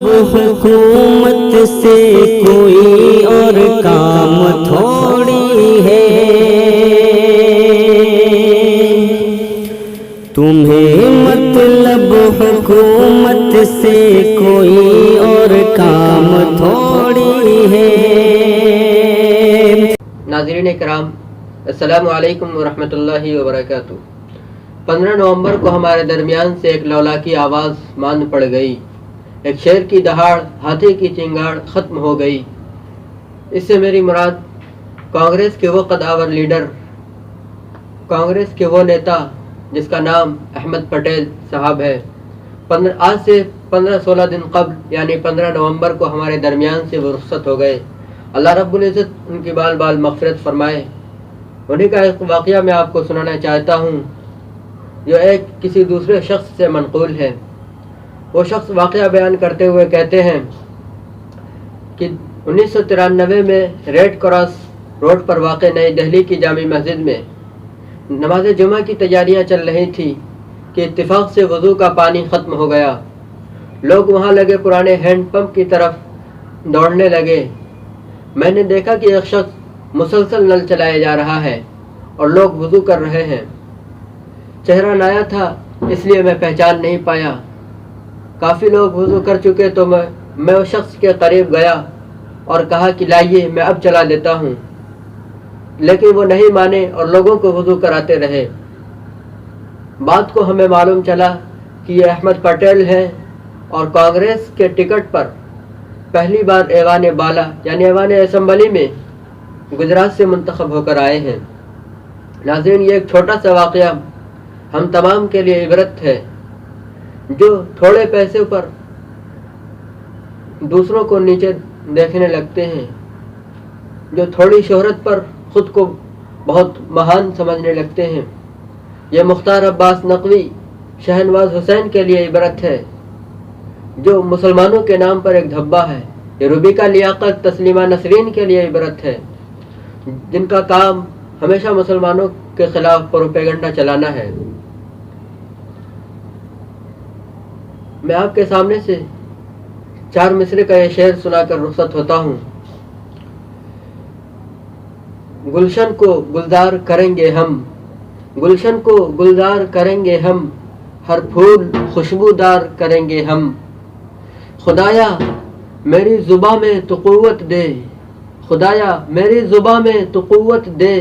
حکومت سے کوئی اور کام تھوڑی ہے، تمہیں مطلب حکومت سے کوئی اور کام تھوڑی ہے۔ ناظرین کرام، السلام علیکم ورحمۃ اللہ وبرکاتہ۔ 15 نومبر کو ہمارے درمیان سے ایک لولاکی آواز ماند پڑ گئی، ایک شیر کی دہاڑ، ہاتھی کی چنگاڑ ختم ہو گئی۔ اس سے میری مراد کانگریس کے وہ قدآور لیڈر، کانگریس کے وہ نیتا جس کا نام احمد پٹیل صاحب ہے، آج سے 15-16 دن قبل یعنی 15 نومبر کو ہمارے درمیان سے وہ رخصت ہو گئے۔ اللہ رب العزت ان کی بال بال مغفرت فرمائے۔ انہیں کا ایک واقعہ میں آپ کو سنانا چاہتا ہوں جو ایک کسی دوسرے شخص سے منقول ہے۔ وہ شخص واقعہ بیان کرتے ہوئے کہتے ہیں کہ 1993 میں ریڈ کراس روڈ پر واقع نئی دہلی کی جامع مسجد میں نماز جمعہ کی تیاریاں چل رہی تھی کہ اتفاق سے وضو کا پانی ختم ہو گیا۔ لوگ وہاں لگے پرانے ہینڈ پمپ کی طرف دوڑنے لگے۔ میں نے دیکھا کہ ایک شخص مسلسل نل چلائے جا رہا ہے اور لوگ وضو کر رہے ہیں۔ چہرہ نایا تھا اس لیے میں پہچان نہیں پایا۔ کافی لوگ وضو کر چکے تو میں اس شخص کے قریب گیا اور کہا کہ لائیے میں اب چلا دیتا ہوں، لیکن وہ نہیں مانے اور لوگوں کو وضو کراتے رہے۔ بعد کو ہمیں معلوم چلا کہ یہ احمد پٹیل ہیں اور کانگریس کے ٹکٹ پر پہلی بار ایوان بالا یعنی ایوان اسمبلی میں گجرات سے منتخب ہو کر آئے ہیں۔ ناظرین، یہ ایک چھوٹا سا واقعہ ہم تمام کے لیے عبرت ہے۔ جو تھوڑے پیسے پر دوسروں کو نیچے دیکھنے لگتے ہیں، جو تھوڑی شہرت پر خود کو بہت مہان سمجھنے لگتے ہیں، یہ مختار عباس نقوی شہنواز حسین کے لیے عبرت ہے جو مسلمانوں کے نام پر ایک دھبا ہے۔ یہ ربیکہ لیاقت تسلیمہ نسرین کے لیے عبرت ہے جن کا کام ہمیشہ مسلمانوں کے خلاف پروپیگنڈا چلانا ہے۔ میں آپ کے سامنے سے 4 مصرے کا یہ شعر سنا کر رخصت ہوتا ہوں۔ گلشن کو گلزار کریں گے ہم، گلشن کو گلزار کریں گے ہم، ہر پھول خوشبودار کریں گے ہم۔ خدایا میری زباں میں تو قوت دے، خدایا میری زباں میں تو قوت دے،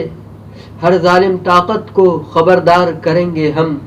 ہر ظالم طاقت کو خبردار کریں گے ہم۔